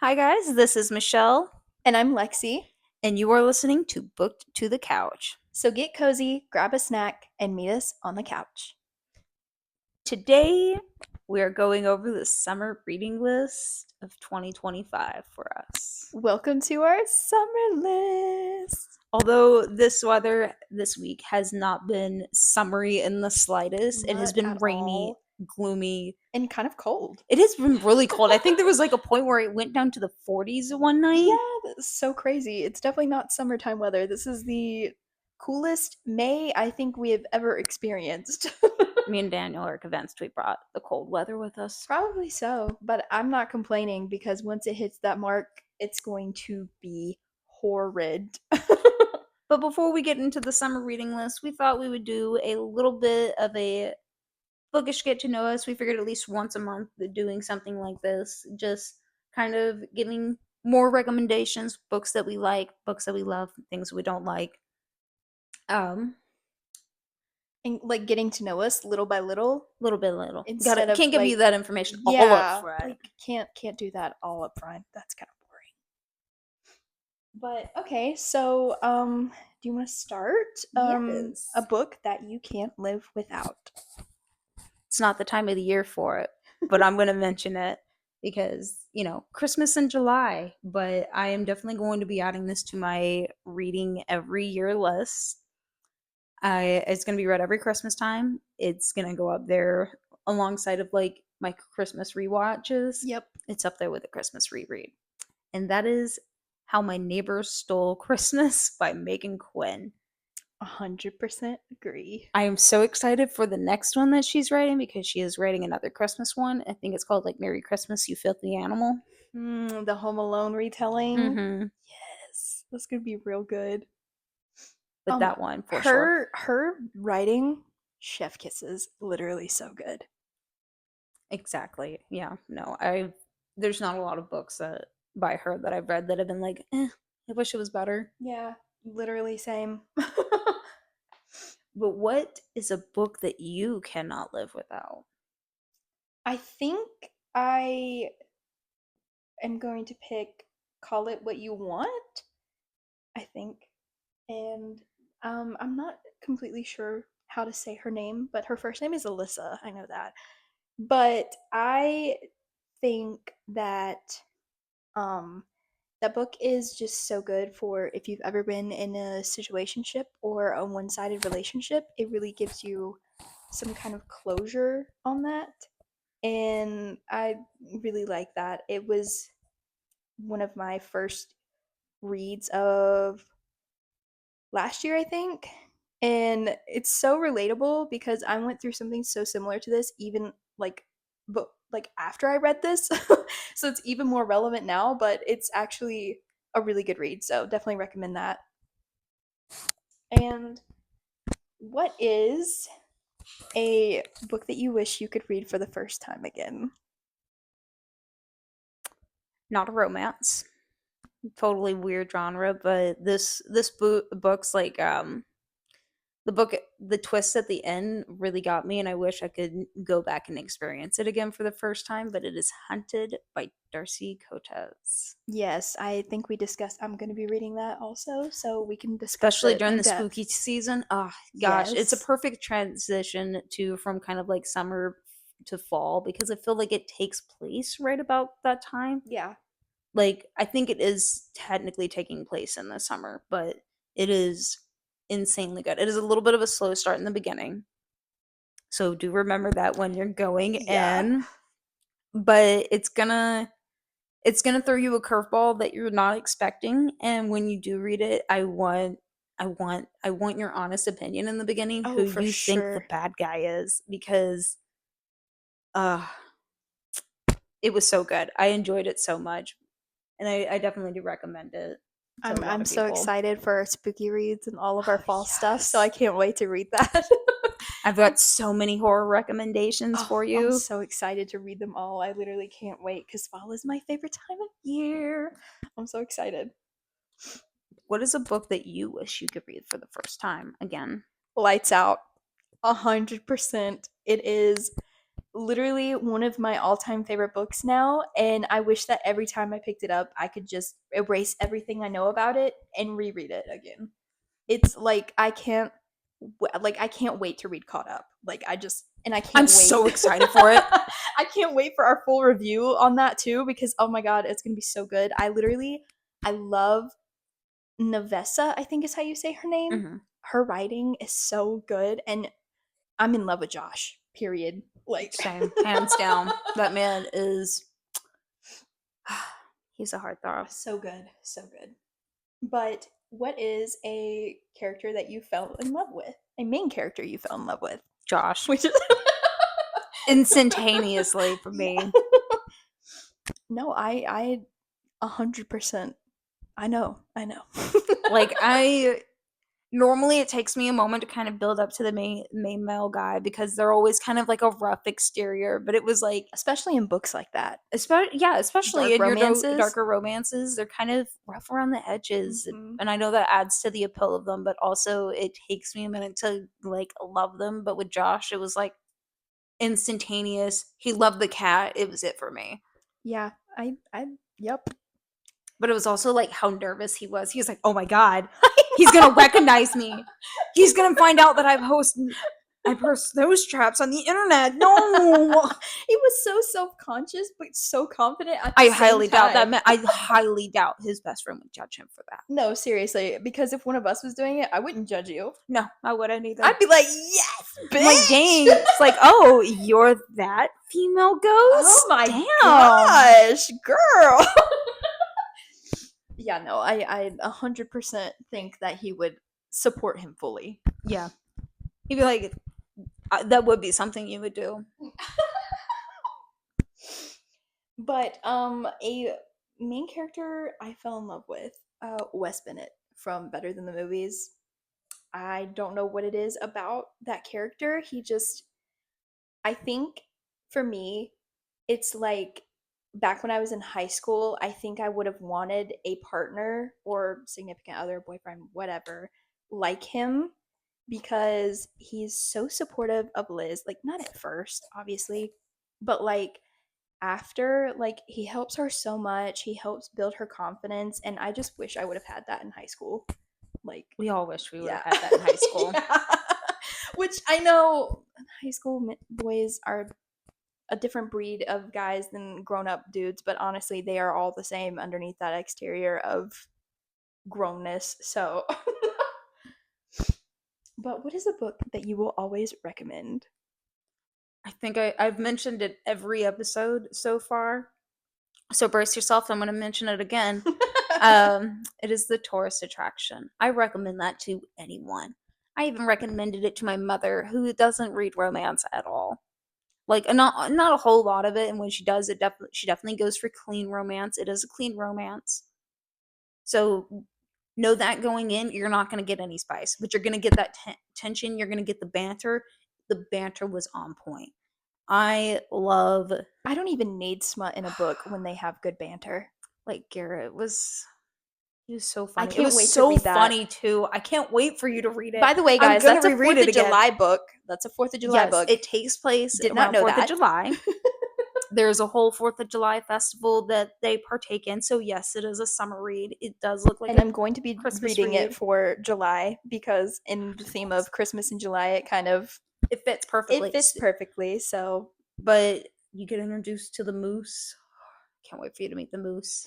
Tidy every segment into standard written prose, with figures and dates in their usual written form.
Hi, guys, this is Michelle, And I'm Lexi. and you are listening to Booked to the Couch. So get cozy, grab a snack, and meet us on the couch. Today, we are going over the summer reading list of 2025 for us. Welcome to our summer list. Although this weather this week has not been summery in the slightest, it has Not been at rainy, all. gloomy. And kind of cold. It has been really cold. I think there was like a point where it went down to the 40s one night. Yeah, that's so crazy. It's definitely not summertime weather. This is the coolest May I think we have ever experienced. Me and Daniel are convinced we brought the cold weather with us. Probably so, but I'm not complaining because once it hits that mark, it's going to be horrid. But before we get into the summer reading list, we thought we would do a little bit of a bookish get to know us. We figured at least once a month that doing something like this, just kind of giving more recommendations, books that we like, books that we love, things we don't like. Um, And like getting to know us little by little little bit little. instead Gotta of can't give you like that information all up yeah, front. like can't do that all up front. That's kind of boring. But okay, so do you want to start a Yes. book that you can't live without? It's not the time of the year for it, but I'm gonna mention it because, Christmas in July, but I am definitely going to be adding this to my reading every year list. It's gonna be read every Christmas time. It's gonna go up there alongside of like my Christmas rewatches. Yep. It's up there with a Christmas reread. And that is How My Neighbor Stole Christmas by Megan Quinn. 100% agree. I am so excited for the next one that she's writing because she is writing another Christmas one. I think it's called like Merry Christmas, You Filthy Animal. The Home Alone retelling. Mm-hmm. Yes, that's gonna be real good. But that one for sure. Her writing, chef kisses, literally so good. Exactly. Yeah. No, there's not a lot of books that by her that I've read that have been like, I wish it was better. Yeah, literally same. But what is a book that you cannot live without? I think I am going to pick Call It What You Want, I think. And I'm not completely sure how to say her name, but her first name is Alyssa. I know that. But I think that um, that book is just so good for if you've ever been in a situationship or a one sided relationship. It really gives you some kind of closure on that. And I really like that. It was one of my first reads of last year, I think. And it's so relatable because I went through something so similar to this, even like after I read this. So it's even more relevant now, but it's actually a really good read. So definitely recommend that. And what is a book that you wish you could read for the first time again? Not a romance. Totally weird genre, but this book's like the book the twist at the end really got me, and I wish I could go back and experience it again for the first time, but it is Hunted by Darcy Coates. Yes, I think we discussed I'm going to be reading that also, so we can discuss Especially it during in the depth. spooky season. Oh gosh, it's a Yes. perfect transition to from kind of like summer to fall because I feel like it takes place right about that time. Yeah. Like I think it is technically taking place in the summer, but it is insanely good. It is a little bit of a slow start in the beginning. So do remember that when you're going Yeah. in, but it's gonna throw you a curveball that you're not expecting. And when you do read it, I want your honest opinion in the beginning who Oh, for you think the sure. bad guy is because uh it was so good. I enjoyed it so much. And I definitely do recommend it to a lot I'm of so people. excited for our spooky reads and all of our fall stuff, so I Yes. can't wait to read that. I've got so many horror recommendations Oh, for I'm you. so excited to read them all. I literally can't wait because fall is my favorite time of year. I'm so excited. What is a book that you wish you could read for the first time again? Lights out. 100%. It is literally one of my all-time favorite books now, and I wish that every time I picked it up, I could just erase everything I know about it and reread it again. It's like I can't wait to read Caught Up. Like I can't I'm wait. so excited for it. I can't wait for our full review on that too, because oh my god, it's gonna be so good. I love Navessa, I think is how you say her name. Mhm. Her writing is so good, and I'm in love with Josh. Period. Like Same, hands down. That man is he's a heartthrob. so good, so good. But what is a character that you fell in love with? A main character you fell in love with? Josh. Which is Instantaneously for me. No, I 100%. I know. Like normally it takes me a moment to kind of build up to the main male guy because they're always kind of like a rough exterior, but it was like especially in books like that. especially Dark in your romances. darker romances, they're kind of rough around the edges. Mhm. And I know that adds to the appeal of them, but also it takes me a minute to like love them. But with Josh, it was like instantaneous. He loved the cat. It was it for me. Yeah, yep. But it was also like how nervous he was. He was like, "Oh my god, he's gonna recognize me. He's gonna find out that I post those traps on the internet. No." He was so self-conscious but so confident at the I same highly doubt time. that. I highly doubt his best friend would judge him for that. No, seriously, because if one of us was doing it, I wouldn't judge you. No, I wouldn't either. I'd be like, yes, bitch! I'm like, dang. It's like, oh, you're that female ghost? Oh my Damn. gosh, girl! Yeah, no, I 100% think that he would support him fully. Yeah. He'd be like, that would be something you would do. But a main character I fell in love with, Wes Bennett from Better Than the Movies. I don't know what it is about that character. I think for me, it's like back when I was in high school, I think I would have wanted a partner or significant other, boyfriend, whatever, like him because he's so supportive of Liz. Like, not at first, obviously, but like after, like, he helps her so much. He helps build her confidence. And I just wish I would have had that in high school. Like, We all wish we would yeah. have had that in high school. Yeah. Which I know high school boys are a different breed of guys than grown up dudes, but honestly, they are all the same underneath that exterior of grownness. So, but what is a book that you will always recommend? I think I've mentioned it every episode so far. So brace yourself. I'm going to mention it again. It is The Tourist Attraction. I recommend that to anyone. I even recommended it to my mother, who doesn't read romance at all. Like not a whole lot of it, and when she does, she definitely goes for clean romance. It is a clean romance, so know that going in, you're not going to get any spice, but you're going to get that tension. You're going to get the banter. The banter was on point. I don't even need smut in a book when they have good banter. Like Garrett was. He was so funny. I can't it was wait so to read that. funny too. I can't wait for you to read it. By the way, guys, I'm that's a gonna 4th reread of it again. July book. That's a 4th of July Yes, book. it takes place Did not around know 4th that. of July. There's a whole 4th of July festival that they partake in. So yes, it is a summer read. It does look like and I'm going to be Christmas reading it read. for July because in the theme of Christmas in July, it fits perfectly. It fits perfectly. So, but you get introduced to the moose. Can't wait for you to meet the moose.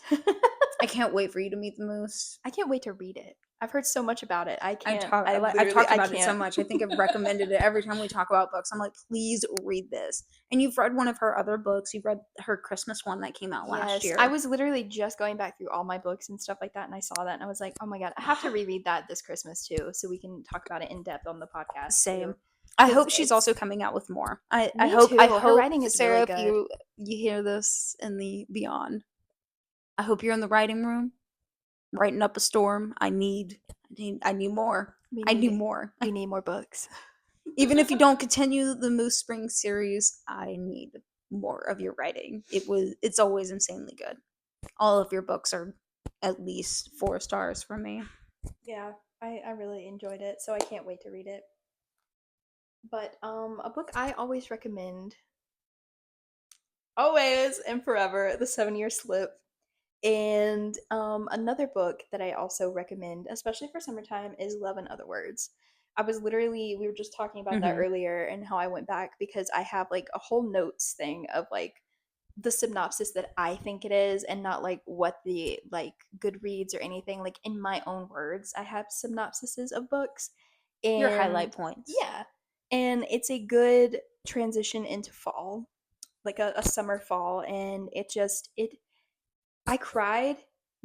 I can't wait for you to meet the moose. I can't wait to read it. I've heard so much about it. I can't. I've talked about it so much. I think I've recommended it every time we talk about books. I'm like, please read this. And you've read one of her other books. You've read her Christmas one that came out last year. I was literally just going back through all my books and stuff like that, and I saw that, and I was like, oh my god, I have to reread that this Christmas too, so we can talk about it in depth on the podcast. Same. Too. I hope she's also coming out with more. I hope her writing is Sarah, really good. if you hear this in the beyond, I hope you're in the writing room, writing up a storm. I need more. I need more. We need more books. Even if you don't continue the Moose Springs series, I need more of your writing. It's always insanely good. All of your books are at least 4 stars from me. Yeah, I really enjoyed it, so I can't wait to read it. But a book I always recommend Always and forever, The 7 Year Slip. And another book that I also recommend, especially for summertime, is Love in Other Words. We were just talking about that Hmm. earlier and how I went back because I have like a whole notes thing of like the synopsis that I think it is and not like what the like Goodreads or anything. Like in my own words, I have synopsises of books. Your highlight And points. yeah, and it's a good transition into fall, like a summer fall. And I cried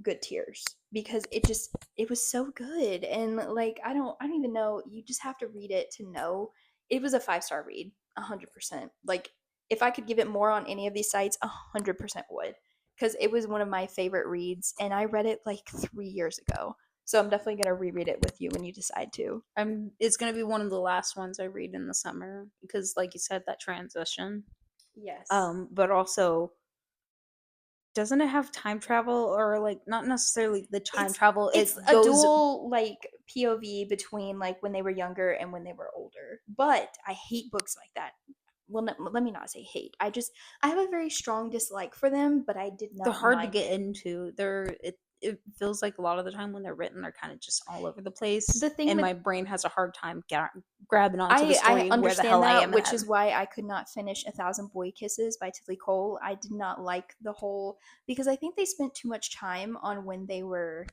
good tears because it was so good. And like I don't even know, you just have to read it to know. It was a 5-star read, 100%. Like if I could give it more on any of these sites, 100% would, because it was one of my favorite reads and I read it like 3 years ago. So I'm definitely gonna reread it with you when you decide to. It's gonna be one of the last ones I read in the summer because, like you said, that transition. Yes. But also, doesn't it have time travel, or like not necessarily the time it's travel? it's It a goes. dual like POV between like when they were younger and when they were older. But I hate books like that. Well, no, let me not say hate. I have a very strong dislike for them, but I did They're not hard to mind get it. into. It feels like a lot of the time when they're written, they're kind of just all over the place, The thing and with my brain has a hard time grabbing onto the I story where the understand hell I that, am which at. is why I could not finish A Thousand Boy Kisses by Tilly Cole. I did not like the whole, because I think they spent too much time on when they were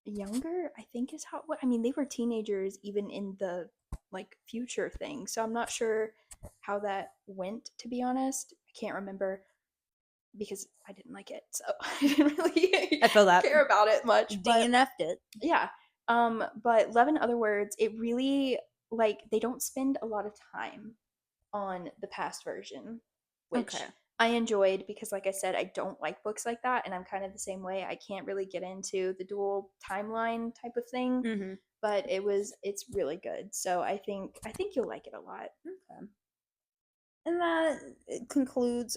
younger. I think is how, what I mean, they were teenagers even in the like future thing. So I'm not sure how that went, to be honest. I can't remember because I didn't like it. So I didn't really I feel that care about it much, but DNF'd it. yeah. But Love in Other Words, it really, like, they don't spend a lot of time on the past version, which Okay. I enjoyed because, like I said, I don't like books like that, and I'm kind of the same way. I can't really get into the dual timeline type of thing, Mm-hmm. but it's really good. So I think you'll like it a lot. Okay. And that concludes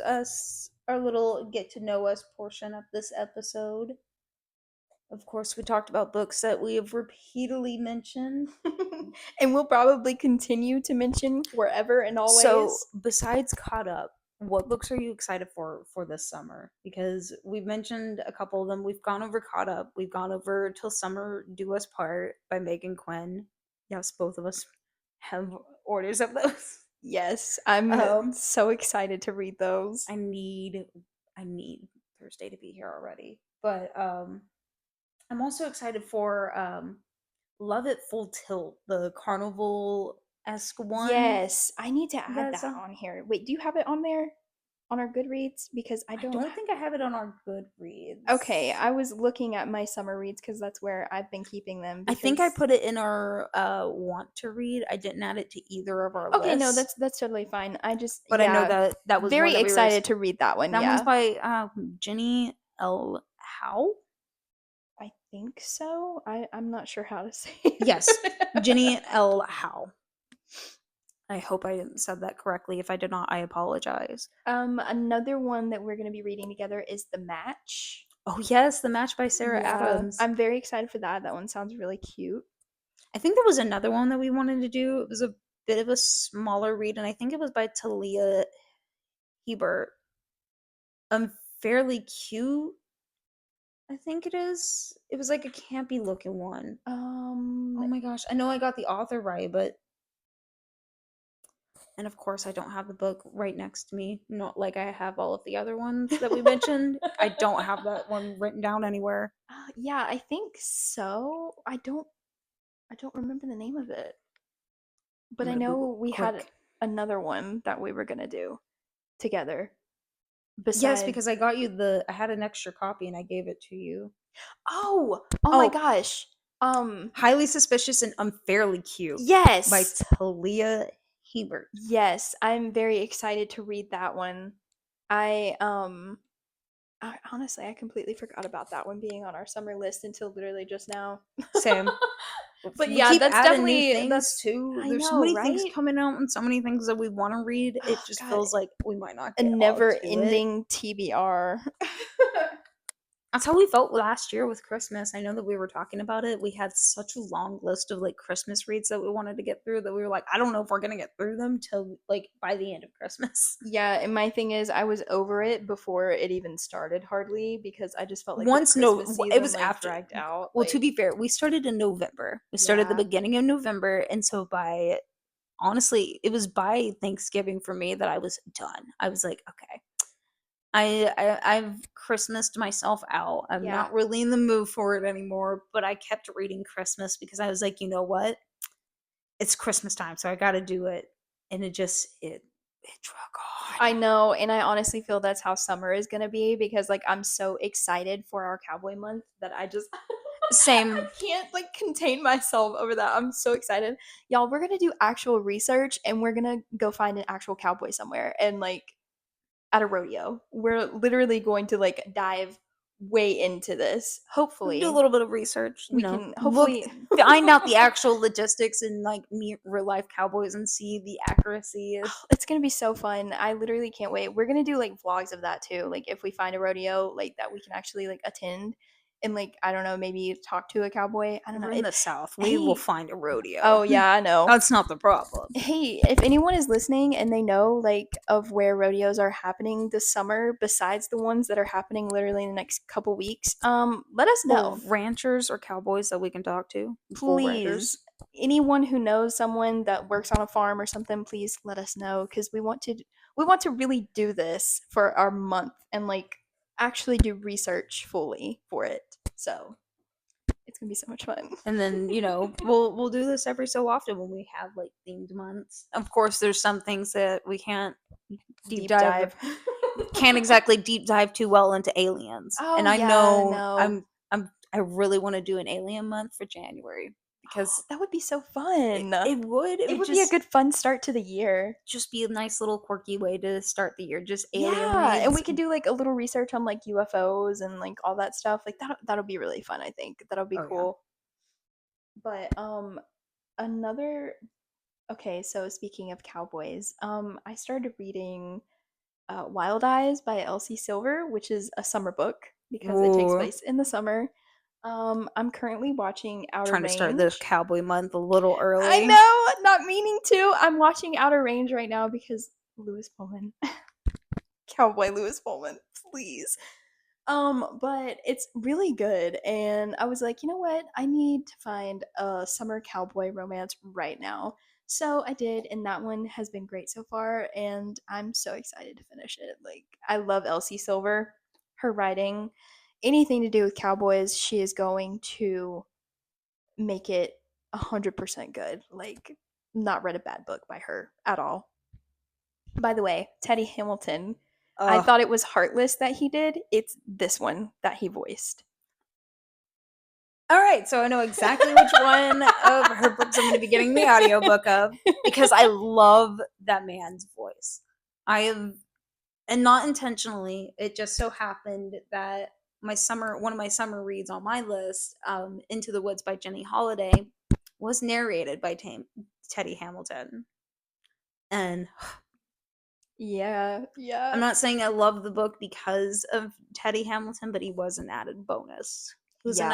our little get to know us portion of this episode. Of course, we talked about books that we have repeatedly mentioned. And we'll probably continue to mention forever and So, always. besides Caught Up, what books are you excited for this summer? Because we've mentioned a couple of them. We've gone over Caught Up. We've gone over Till Summer Do Us Part by Megan Quinn. Yes, both of us have orders of those. Yes, I'm Um, so excited to read those. I need I need Thursday to be here already. But I'm also excited for Love at Full Tilt, the carnival esque one. Yes, I need to add That's that on here. Wait, do you have it on there on our Goodreads? Because I I don't. don't think I have it on our Okay, Goodreads. I was looking at my summer reads because that's where I've been keeping them. I think I Because put it in our want to read. I didn't add it to either of our okay, no, lists, that's totally fine. I just, but I know yeah, that that was one very that we were. excited to read that one. That one's Yeah, by Jenny L. Howe. I think so. I'm not sure how to say Yes, it. Jenny L. Howe. I hope I said that correctly. If I did not, I apologize. Another one that we're gonna be reading together is The Match. Oh yes, The Match by Sarah Yeah, Adams. I'm very excited for that. That one sounds really cute. I think there was another one that we wanted to do. It was a bit of a smaller read, and I think it was by Talia Hebert. Fairly cute. I think it is. It was like a campy looking one. Um, Oh my gosh, I know I got the author right, but and of course I don't have the book right next to me. Not like I have all of the other ones that we mentioned. I don't have that one written down anywhere. yeah, I think so. I don't remember the name of it, I'm but I gonna Google know we had quick. another one that we were gonna do together. Yes, because Besides, I got you I had an extra copy and I gave it to you. oh my Oh, gosh. Highly Suspicious and Unfairly Cute by Yes, Talia Hebert. yes, I'm very excited to read that one. I honestly, I completely forgot about that one being on our summer list until literally just now. Same. But We yeah, keep that's adding new definitely things that's too. I There's so know, many things right? coming out and so many things that we want to read. Oh It just God, feels like we might not a get all to it. never-ending TBR. That's how we felt last year with Christmas. I know that we were talking about it. We had such a long list of like Christmas reads that we wanted to get through that we were like, I don't know if we're gonna get through them till like by the end of Christmas. Yeah, and my thing is I was over it before it even started hardly because I just felt like the Once no, Christmas it season was like after. dragged out. Well, to be fair, we started in November. We started the Yeah. beginning of November, and so by honestly, it was by Thanksgiving for me that I was done. I was like, okay, I've Christmased myself out. I'm Yeah. not really in the mood for it anymore. But I kept reading Christmas because I was like, you know what? It's Christmas time, so I got to do it. And it drug I on. know, and I honestly feel that's how summer is gonna be because like I'm so excited for our cowboy month that I just I Same. can't like contain myself over that. I'm so excited. Y'all, we're gonna do actual research and we're gonna go find an actual cowboy somewhere and like at a rodeo. We're literally going to like dive way into this. Do a Hopefully, little bit of research, we can look, hopefully find out the actual logistics and like meet real life cowboys and see the accuracy. it's gonna be so fun. I literally can't wait. We're gonna do like vlogs of that too. Like if we find a rodeo like that we can actually like attend and like I don't know, maybe talk to a cowboy. I don't know. We're in the South. We will Hey, find a rodeo. oh yeah, I know. That's not the problem. Hey, if anyone is listening and they know like of where rodeos are happening this summer besides the ones that are happening literally in the next couple weeks, let us Or know. ranchers or cowboys that we can talk to. Bull Please. riders. Anyone who knows someone that works on a farm or something, please let us know cuz we want to really do this for our month and like actually do research fully for it. So, it's going to be so much fun. And then, we'll do this every so often when we have like themed months. Of course, there's some things that we deep Deep dive dive. can't exactly deep dive too well into aliens. And Oh I yeah, know no. I really want to do an alien month for January because That would be so it, fun. it would it It would would be a just good fun start to the year. just be a nice little quirky way to start the year. Just alien Yeah, and reads. we could do like a little research on like UFOs and like all that stuff. Like that'll be really fun, I think. That'll be Oh yeah. cool. But another okay, so speaking of cowboys, I started reading Wild Eyes by Elsie Silver, which is a summer book because it takes Ooh. place in the summer. I'm currently watching Outer Trying to start the Range. cowboy month a little I early. know, not meaning to. I'm watching Outer Range right now because Lewis Pullman, Cowboy Lewis Pullman, please. But it's really good, and I was like, you know what? I need to find a summer cowboy romance right now. So I did, and that one has been great so far, and I'm so excited to finish it. Like, I love Elsie Silver, her writing, anything to do with cowboys, she is going to make it 100% good. Like, not read a bad book by her at all. By the way, Teddy Hamilton, I Uh thought it was Heartless that he did. It's this one that he voiced. all right, so I know exactly which one of her books I'm going to be getting the audiobook of because I love that man's voice. I have, and not intentionally, it just so happened that one of my summer reads on my list, Into the Woods by Jenny Holiday, was narrated by Teddy Hamilton. And Yeah, I'm yeah. not saying I love the book because of Teddy Hamilton, but he was an added bonus. It was a Yeah.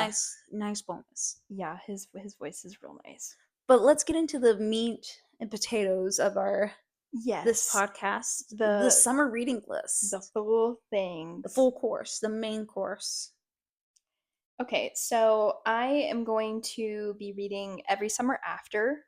nice bonus. Yeah, his voice is real nice. But let's get into the meat and potatoes of our this Yes. podcast, the The summer reading the list, full the things. full course, the main course. Okay, so I am going to be reading Every Summer After.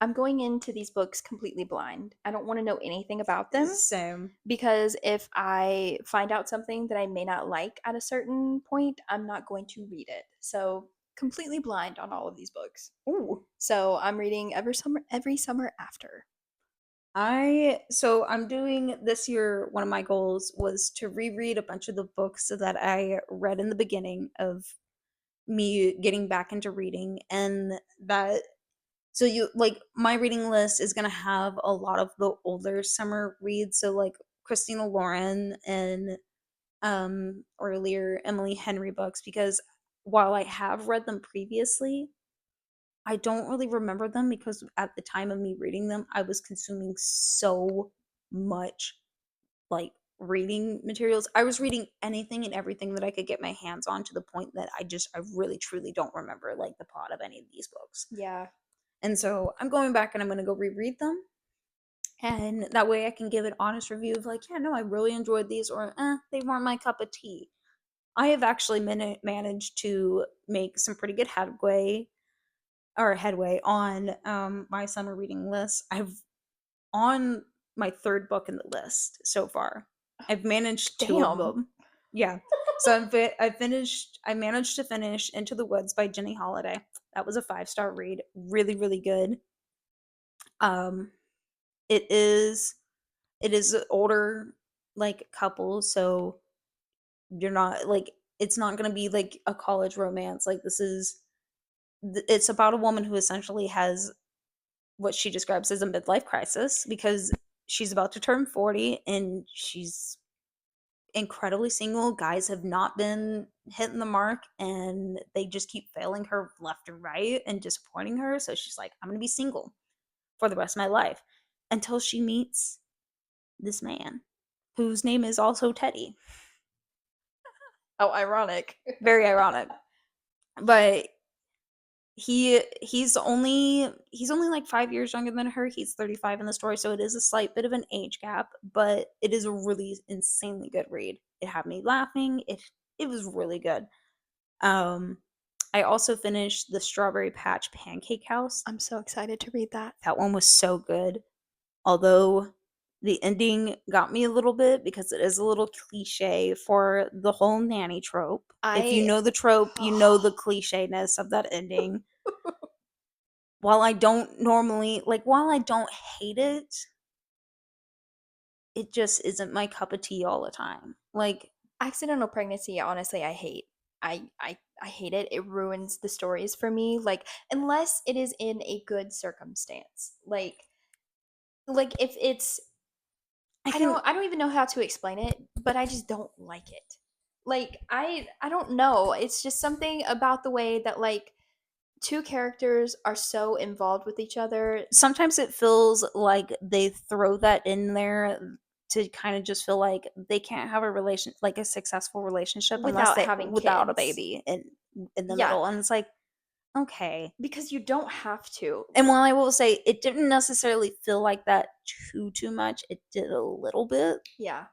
I'm going into these books completely blind. I don't want to know anything about them Same. because if I find out something that I may not like at a certain point, I'm not going to read it. So, completely blind on all of these books. Ooh. So, I'm reading Every Summer After. I'm doing this year, one of my goals was to reread a bunch of the books that I read in the beginning of me getting back into reading, and that so you like my reading list is gonna have a lot of the older summer reads, so like Christina Lauren and earlier Emily Henry books, because while I have read them previously, I don't really remember them because at the time of me reading them, I was consuming so much like reading materials. I was reading anything and everything that I could get my hands on, to the point that I really truly don't remember like the plot of any of these books. Yeah. And so I'm going back and I'm going to go reread them, and that way I can give an honest review of like, yeah, no, I really enjoyed these, or they weren't my cup of tea. I have actually managed to make some pretty good headway on my summer reading list. I've on my third book in the list so far. I've managed two of Damn. them. Yeah. So I managed to finish Into the Woods by Jenny Holiday. That was a 5-star read. Really, really good. Um it is an older like couple, so you're not like, it's not going to be like a college romance. Like, it's about a woman who essentially has what she describes as a midlife crisis, because she's about to turn 40 and she's incredibly single. Guys have not been hitting the mark and they just keep failing her left and right and disappointing her. So she's like, I'm going to be single for the rest of my life, until she meets this man whose name is also Teddy. Oh, ironic. Very ironic. But he's only like 5 years younger than her. He's 35 in the story, so it is a slight bit of an age gap, but it is a really insanely good read. It had me laughing. It was really good. I also finished The Strawberry Patch Pancake House. I'm so excited to read that. That one was so good. Although the ending got me a little bit, because it is a little cliche for the whole nanny trope. If you know the trope, you know the clichéness of that ending. While I don't hate it, it just isn't my cup of tea all the time. Like, Accidental pregnancy, honestly, I hate. I hate it. It ruins the stories for me. Like, unless it is in a good circumstance. Like if it's I don't even know how to explain it, but I just don't like it. Like I don't know. It's just something about the way that like two characters are so involved with each other sometimes it feels like they throw that in there to kind of just feel like they can't have a successful relationship unless without having without a kids. baby in the Yeah, middle. And it's like, okay. because you don't have to. And while I will say it didn't necessarily feel like that too much, it did a little bit. Yeah.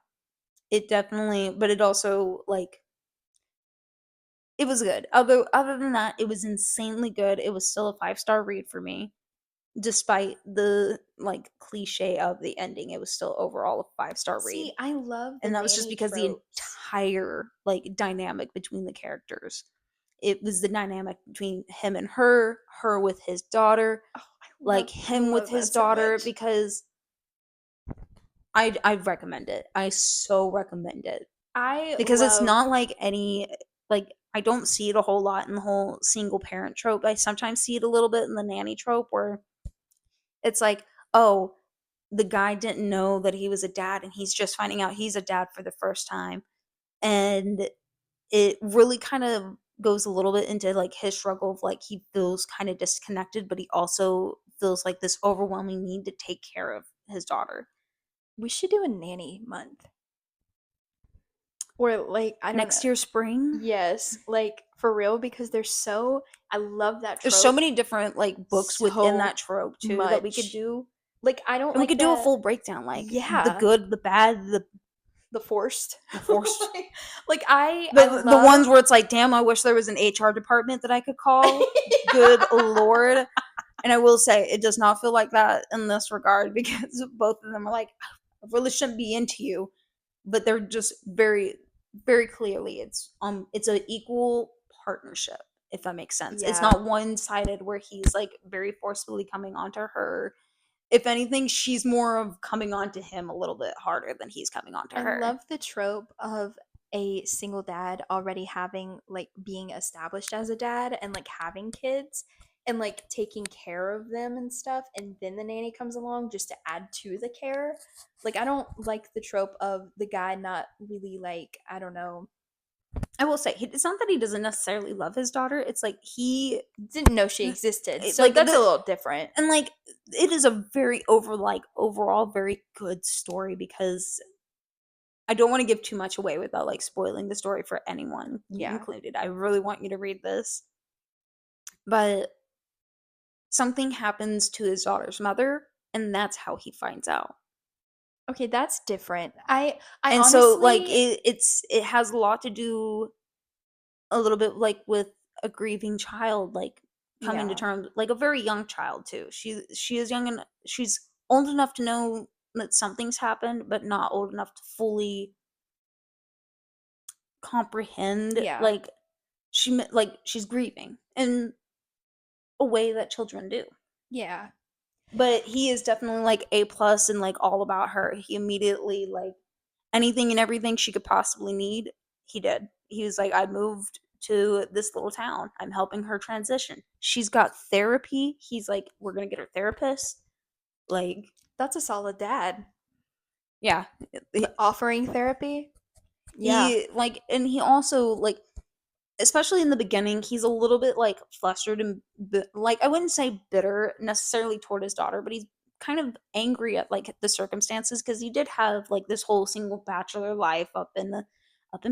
It definitely, but it also like, it was good. Although other than that, it was insanely good. It was still a 5-star read for me, despite the like cliche of the ending. It was still overall a 5-star read. See, I love the And that was just nanny because the tropes. entire like dynamic between the characters. It was the dynamic between him and her with his daughter, Oh, like him with his that so daughter, much. because I'd recommend it. I so recommend it. I Because it's love not like any, like, I don't see it a whole lot in the whole single parent trope. I sometimes see it a little bit in the nanny trope, where it's like, oh, the guy didn't know that he was a dad and he's just finding out he's a dad for the first time. And it really kind of goes a little bit into like his struggle of like, he feels kind of disconnected, but he also feels like this overwhelming need to take care of his daughter. we should do a nanny month. Or like I don't Next know. year spring, Yes, like for real because there's so I love that there's so trope many different like books within that so trope too that we could much. do. Like I don't And we like could do a that. full breakdown, like the Yeah, good, the bad, the forced. the forced. Like I The ones love where it's like, damn, I wish there was an HR department that I could call. Good lord. And I will say, it does not feel like that in this regard, because both of them are like, I really shouldn't be into you, but they're just very, very clearly it's an equal partnership, if that makes sense. It's Yeah. not one sided where he's like very forcefully coming onto her. If anything, she's more of coming onto him a little bit harder than he's coming onto I her. love the trope of a single dad already having like being established as a dad and like having kids and like taking care of them and stuff and then the nanny comes along just to add to the care. Like I don't like the trope of the guy not really like I don't know I will say, it's not that he doesn't necessarily love his daughter. It's like didn't know she existed. So like that's a little different. and like it is a very overall very good story, because I don't want to give too much away without like spoiling the story for anyone, you Yeah. included. I really want you to read this. But something happens to his daughter's mother, and that's how he finds out. Okay, that's different. I And so like honestly, it has a lot to do a little bit like with a grieving child, like coming to yeah. terms, like a very young child too. She is young and she's old enough to know that something's happened, but not old enough to fully comprehend. Yeah. Like like she's grieving in a way that children do. Yeah. But he is definitely like A plus and like all about her. He immediately like anything and everything she could possibly need, he did. He was like, I moved to this little town. I'm helping her transition. She's got therapy. He's like, we're gonna get her therapist. Like, That's a solid dad. yeah. Offering therapy? Yeah. He like and he also like especially in the beginning, he's a little bit like flustered and like I wouldn't say bitter necessarily toward his daughter, but he's kind of angry at like the circumstances because he did have like this whole single bachelor life up in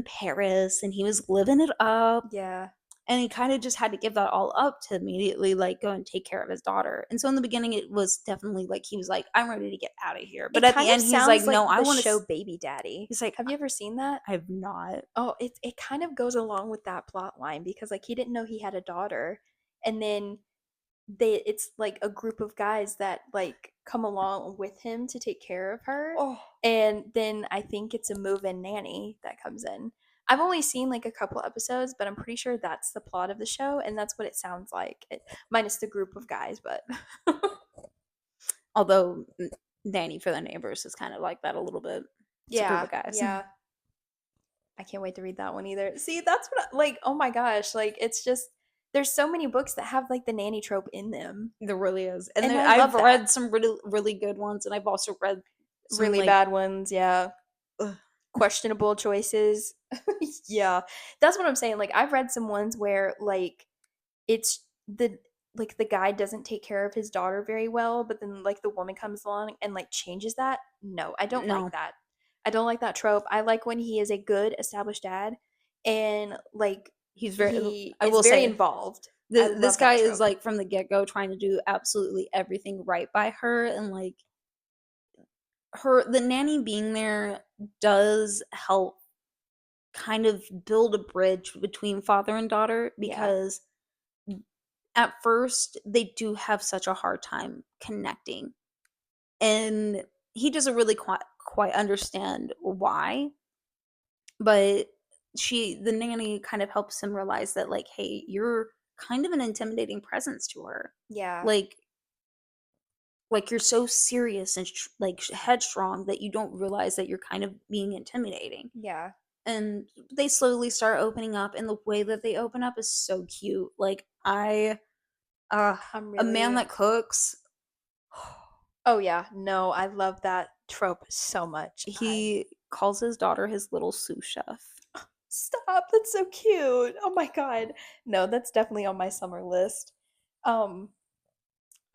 Paris and he was living it up Yeah. and he kind of just had to give that all up to immediately like go and take care of his daughter. And so in the beginning it was definitely like he was like I'm ready to get out of here. But It at the kind of end he's like sounds no, like I the want to show Baby Daddy. he's like Have you ever seen that? I have not. Oh, it kind of goes along with that plot line because like he didn't know he had a daughter, and then it's like a group of guys that like come along with him to take care of her, Oh, and then I think it's a move-in nanny that comes in. I've only seen like a couple episodes, but I'm pretty sure that's the plot of the show, and that's what it sounds like, minus the group of guys. But although Nanny for the Neighbors is kind of like that a little bit. It's a group yeah, of guys. yeah, I can't wait to read that one either. See, that's what like, oh my gosh, like it's just there's so many books that have like the nanny trope in them. There really is. And And there, I I've love that. read some really, really good ones, and I've also read some Really like, bad ones, yeah. ugh, Questionable choices. Yeah. That's what I'm saying. Like I've read some ones where like it's the guy doesn't take care of his daughter very well, but then like the woman comes along and like changes that. No, I don't like no, that. I don't like that trope. I like when he is a good established dad and like he's very, he I is will very say, involved. I this love guy that is trope. like from the get go trying to do absolutely everything right by her. And like, the nanny being there does help kind of build a bridge between father and daughter Yeah. because at first they do have such a hard time connecting and he doesn't really quite understand why, but the nanny kind of helps him realize that like hey, you're kind of an intimidating presence to her, Yeah. like you're so serious and like headstrong that you don't realize that you're kind of being intimidating. Yeah. And they slowly start opening up and the way that they open up is so cute. Like uh I'm a man really that cooks. Oh yeah. No, I love that trope so much. He calls his daughter his little sous chef. Stop, that's so cute. Oh my god. No, that's definitely on my summer list. Um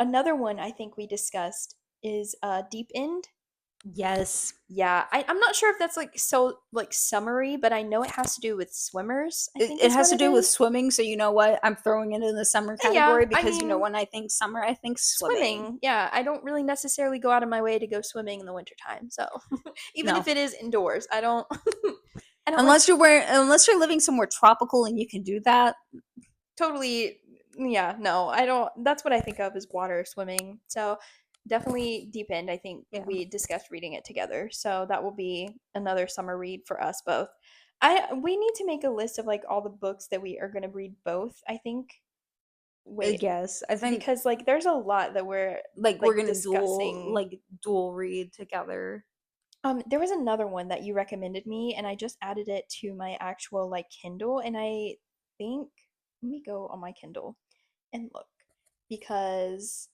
Another one I think we discussed is Deep End. Yes. Yeah, I'm not sure if that's like so like summary, but I know it has to do with swimmers, I think It is has what to it do with is. swimming, so you know what? I'm throwing it in the summer Yeah, category I because you know mean when I think summer, I think swimming. swimming. Yeah, I don't really necessarily go out of my way to go swimming in the wintertime. So even if No. it is indoors, I don't I don't like Unless you're living somewhere tropical and you can do that. totally yeah, no, I don't that's what I think of as water swimming. So definitely Deep End. I think Yeah. we discussed reading it together. So that will be another summer read for us both. I we need to make a list of like all the books that we are going to read both, I think. Wait, Yes. I think because like there's a lot that we're like we're like gonna discussing. dual read together. There was another one that you recommended me, and I just added it to my actual like Kindle, and I think let me go on my Kindle and look because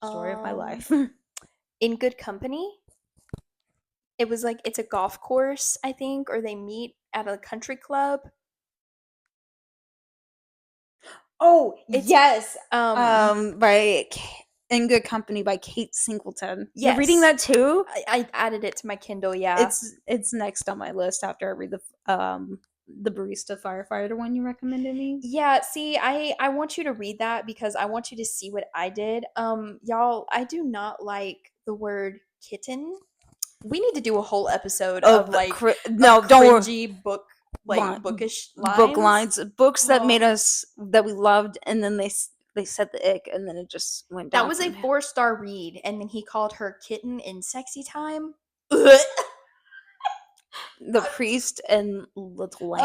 Story of my um life. In Good Company, it was like it's a golf course, I think, or they meet at a country club. Oh It's yes. um By In Good Company by Kate Singleton. You're reading Yes. that too? I added it to my Kindle, yeah. It's next on my list after I read the barista firefighter one you recommended me. Yeah, see, I want you to read that because I want you to see what I did. Y'all, I do not like the word kitten. We need to do a whole episode Of of the like of no, don't worry. cringy book Line, bookish book lines. lines, books that Oh, made us that we loved, and then they said the ick, and then it just went that down was a from there. 4-star read, and then he called her kitten in sexy time. Ugh. The Priest and Little Lamp.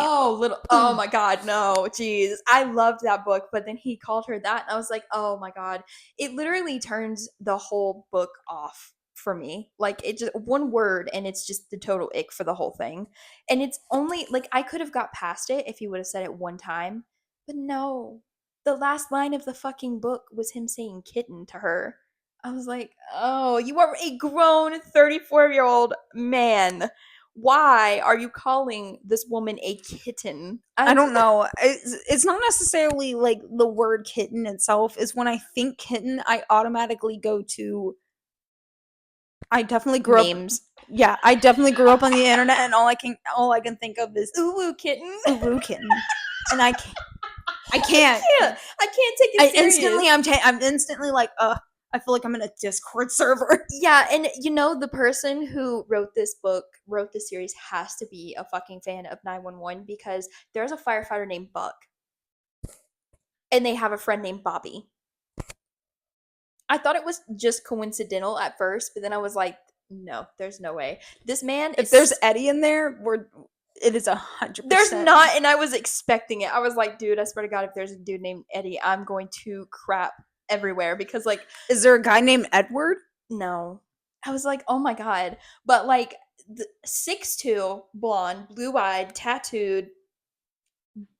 Oh my god, no, jeez. I loved that book, but then he called her that, and I was like, oh my god. It literally turns the whole book off for me. Like, it just one word, and it's just the total ick for the whole thing. And it's only like I could have got past it if he would have said it one time, but no. The last line of the fucking book was him saying kitten to her. I was like, oh, you are a grown 34-year-old man. Why are you calling this woman a kitten? I don't know. It's not necessarily like the word kitten itself. Is when I think kitten, I automatically go to. I definitely grew up. Memes. Yeah, I definitely grew up on the internet, and all I can think of is Ooh, kitten. Uru kitten, and I can't. I can't. I can't take it serious. I'm instantly like, I feel like I'm in a Discord server. Yeah, and you know the person who wrote this series has to be a fucking fan of 911 because there's a firefighter named Buck, and they have a friend named Bobby. I thought it was just coincidental at first, but then I was like, no, there's no way. This man If there's Eddie in there, it is 100%. There's not, and I was expecting it. I was like, dude, I swear to God, if there's a dude named Eddie, I'm going to crap everywhere because, like, is there a guy named Edward? No. I was like, oh my God. But, like, 6'2", blonde, blue eyed, tattooed,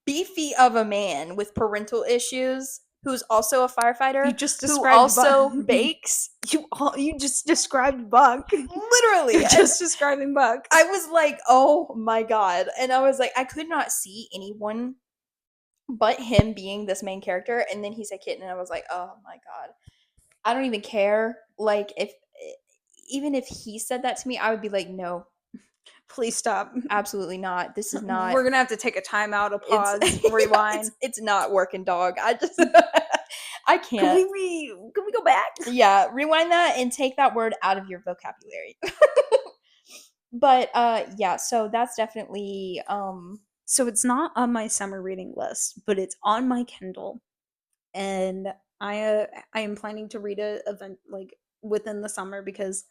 beefy of a man with parental issues who's also a firefighter. You just who described also Buck. bakes. You just described Buck. Literally. You're just describing Buck. I was like, oh my God. And I was like, I could not see anyone but him being this main character. And then he said kitten, and I was like, oh my God. I don't even care. Like, even if he said that to me, I would be like, no, please stop. Absolutely not. This is not. We're gonna have to take a timeout, a pause, rewind. It's not working, dog. I just I can't. Can we go back? Yeah, rewind that and take that word out of your vocabulary. But yeah, so that's definitely so it's not on my summer reading list, but it's on my Kindle, and I am planning to read it event like within the summer because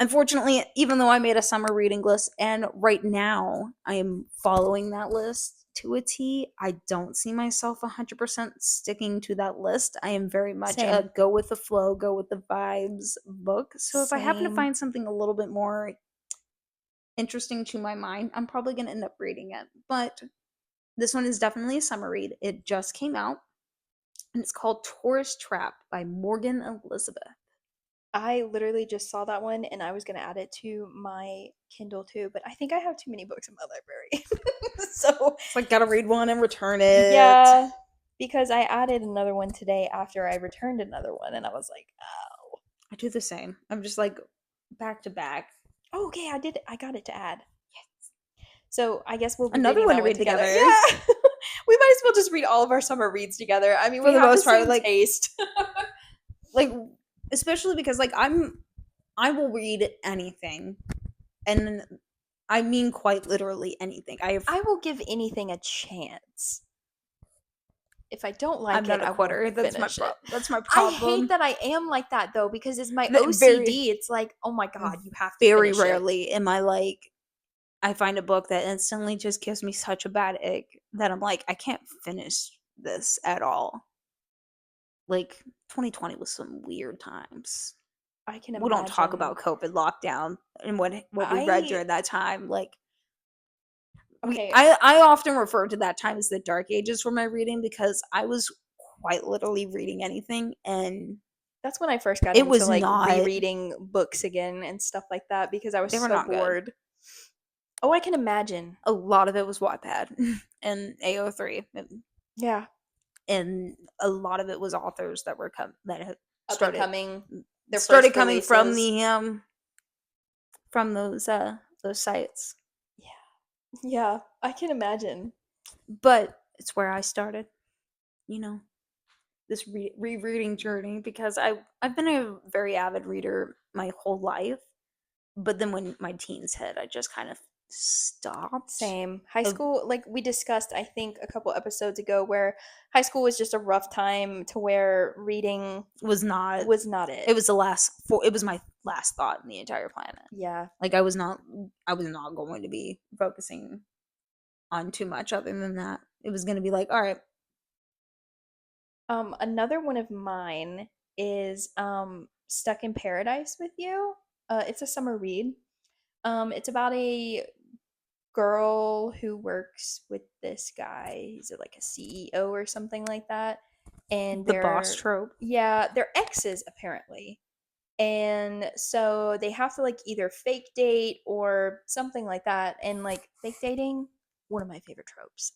unfortunately, even though I made a summer reading list and right now I am following that list to a T, I don't see myself 100% sticking to that list. I am very much Same. a go with the flow, go with the vibes book. So if I happen to Same. find something a little bit more interesting to my mind, I'm probably going to end up reading it. But this one is definitely a summer read. It just came out and it's called Tourist Trap by Morgan Elizabeth. I literally just saw that one and I was going to add it to my Kindle too, but I think I have too many books in my library. So it's like gotta read one and return it. Yeah, because I added another one today after I returned another one and I was like, oh. I do the same. I'm just like back to back. Oh, okay, I got it to add. Yes. So I guess we'll be another one to read together. Yeah. We might as well just read all of our summer reads together. I mean, for the most part, like taste. Like, especially because like I will read anything, and I mean quite literally anything. I will give anything a chance. If I don't like I'm not a quitter. That's my problem. I hate that I am like that though, because it's my OCD. It's like, oh my God, you have to. Very rarely am I like, I find a book that instantly just gives me such a bad ick that I'm like, I can't finish this at all. Like 2020 was some weird times. I can imagine. We don't talk about COVID lockdown and what we read during that time. Like, okay, I often refer to that time as the dark ages for my reading because I was quite literally reading anything, and that's when I first got into like rereading books again and stuff like that because I was so bored. Good. Oh, I can imagine. A lot of it was Wattpad and AO3. Yeah. and a lot of it was authors that were that had Up and started coming, their started first coming from releases. those sites. Yeah. Yeah, I can imagine. But it's where I started, you know, this rereading journey because I've been a very avid reader my whole life, but then when my teens hit, I just kind of stopped. Same. High It school, like we discussed, I think a couple episodes ago, where high school was just a rough time to where reading was not. was not it. It was the last. It was my last thought in the entire planet. Yeah. Like I was not. I was not going to be focusing on too much other than that. It was going to be like, all right, Another one of mine is Stuck in Paradise with You. It's a summer read. It's about a girl who works with this guy. He's like a CEO or something like that. And the boss trope. they're exes apparently. And so they have to like either fake date or something like that. And like fake dating, one of my favorite tropes.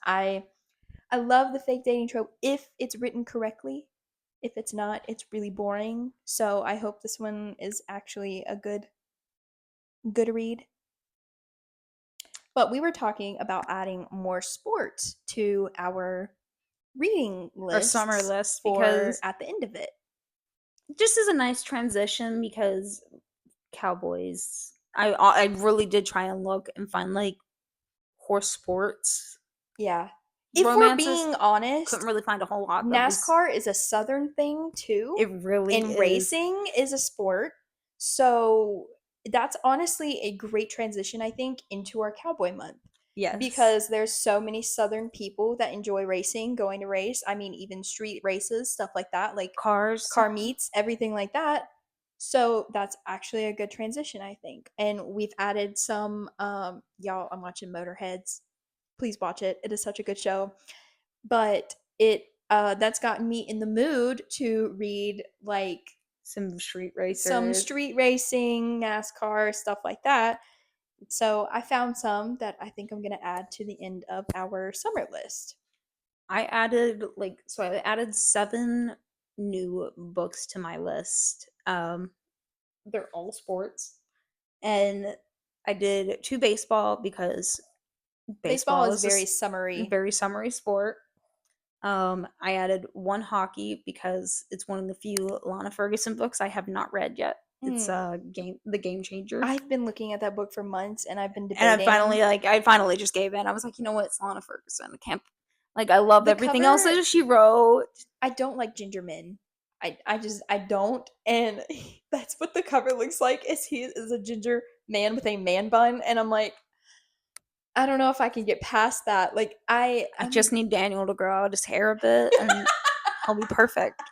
I love the fake dating trope if it's written correctly. If it's not, it's really boring. So I hope this one is actually a good read. But we were talking about adding more sports to our reading Or summer lists list for because at the end of it. just as a nice transition because cowboys. I really did try and look and find like horse sports Yeah. If we're romances. being honest, Couldn't really find a whole lot that was. NASCAR is a southern thing too, It really and is. racing is a sport. So that's honestly a great transition, I think, into our cowboy month. Yes. Because there's so many southern people that enjoy racing, going to race. I mean, even street races, stuff like that, like Cars. car meets, everything like that. So that's actually a good transition, I think. And we've added some y'all, I'm watching Motorheads. Please watch it. It is such a good show. But it that's gotten me in the mood to read like Some street some racers. street racing, NASCAR, stuff like that. So I found some that I think I'm going to add to the end of our summer list. I added 7 new books to my list. They're all sports. And I did 2 baseball because Baseball baseball is is a very summery. very summery sport. I added 1 hockey because it's one of the few Lana Ferguson books I have not read yet. It's Mm. The Game Changer. I've been looking at that book for months and I've been And debating. I finally just gave in. I was like, you know what, it's Lana Ferguson. I can't like I love The everything else cover, that she wrote. I don't like ginger men. I don't, and that's what the cover looks like. Is he is a ginger man with a man bun, and I'm like, I don't know if I can get past that. Like I just need Daniel to grow out his hair a bit and he'll be perfect.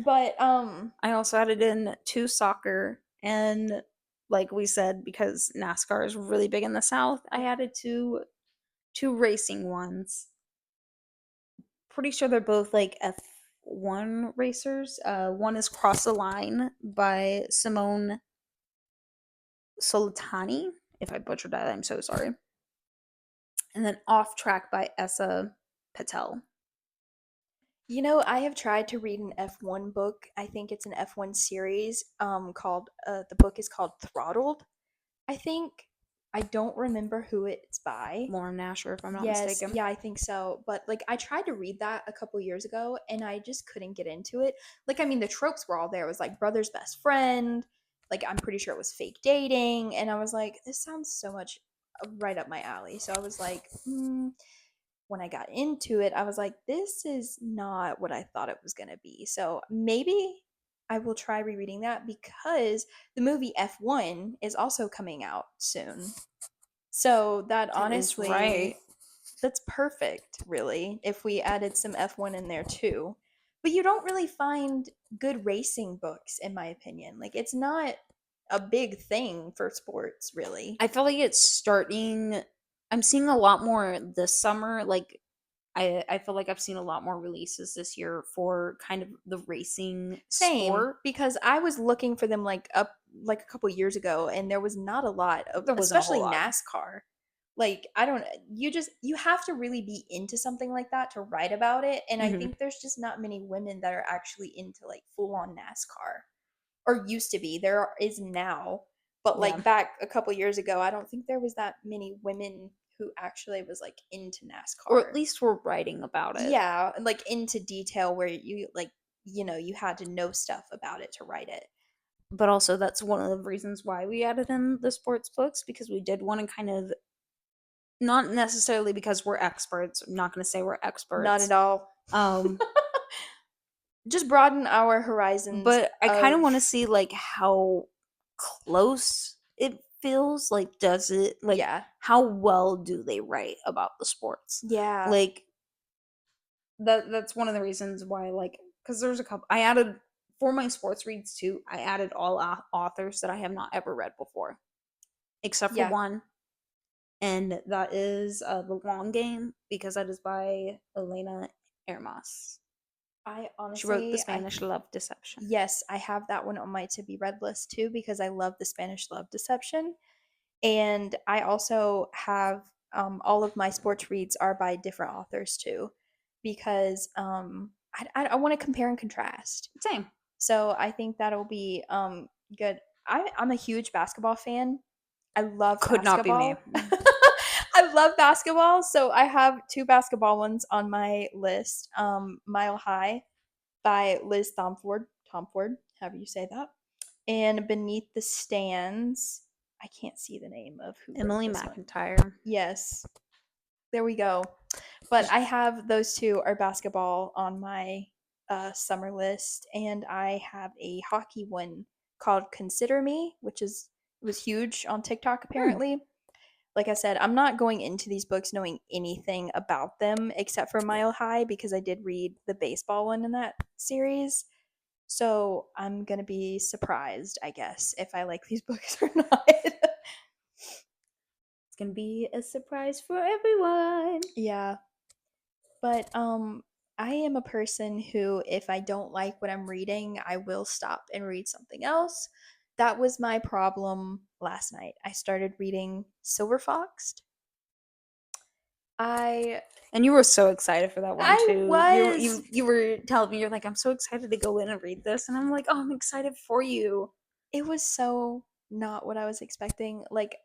but I also added in 2 soccer and like we said, because NASCAR is really big in the South, I added two racing ones. Pretty sure they're both like F1 racers. One is Cross the Line by Simone Solitani. If I butchered that, I'm so sorry. And then Off Track by Essa Patel. you know, I have tried to read an F1 book. I think it's an F1 series called the book is called Throttled. I think I don't remember who it's by. Lauren Nasher, if I'm not Yes, mistaken. yeah, I think so. But like I tried to read that a couple years ago and I just couldn't get into it. Like I mean the tropes were all there. It was like brother's best friend. Like I'm pretty sure it was fake dating and I was like this sounds so much right up my alley. So I was like, when I got into it, I was like this is not what I thought it was going to be. So maybe I will try rereading that because the movie F1 is also coming out soon. So that That is honestly, right. that's perfect, really, if we added some F1 in there too. But you don't really find good racing books, in my opinion. Like, it's not a big thing for sports, really. I feel like it's starting. I'm seeing a lot more this summer. Like I feel like I've seen a lot more releases this year for kind of the racing Same, sport. because I was looking for them like a couple years ago, and there was not a lot of, There wasn't a whole especially lot. NASCAR. Like, I don't you have to really be into something like that to write about it, and I Hmm. think there's just not many women that are actually into like full on NASCAR, or used to be. Is now, but Yeah. like back a couple years ago, I don't think there was that many women who actually was like into Or at NASCAR. least we're writing about it. Yeah, and like into detail where you like, you had to know stuff about it to write it. But also, that's one of the reasons why we added in the sports books, because we did want to kind of, not necessarily because we're experts, I'm not going to say we're Not at experts, all. um, Just broaden our horizons but I kind of want to of, see like how close it feels. Like, does it, like, yeah. how well do they write about the sports? Yeah. Like, that's one of the reasons why, like, because there's a couple I added for my sports reads too. I added all authors that I have not ever read before, except for Yeah. one, and that is The Long Game, because that is by Elena Hermas. I She wrote The honestly, Spanish Love Deception. yes, I have that one on my to be read list too because I love the Spanish love deception. And I also have, all of my sports reads are by different authors too, because I want to compare and contrast. Same. So I think that'll be good. I'm a huge basketball fan. I love Could not be me. basketball. I love basketball, so I have two basketball ones on my list. Mile High by Liz Tomford, however you say that, and Beneath the Stands. I can't see the name of who wrote Emily this one. McIntyre. Yes, there we go. But I have those two are basketball on my summer list, and I have a hockey one called Consider Me, which is it was huge on TikTok Hmm. apparently. Like I said, I'm not going into these books knowing anything about them except for Mile High because I did read the baseball one in that series. So I'm gonna be surprised, I guess, if I like these books or not. It's gonna be a surprise for everyone. Yeah. But I am a person who if I don't like what I'm reading, I will stop and read something else. That was my problem last night. I started reading Silver Foxed. I And you were so excited for that one I too. was You were telling me, you're like, I'm so excited to go in and read this, and I'm like, oh, I'm excited for you. it was so not what I was expecting. Like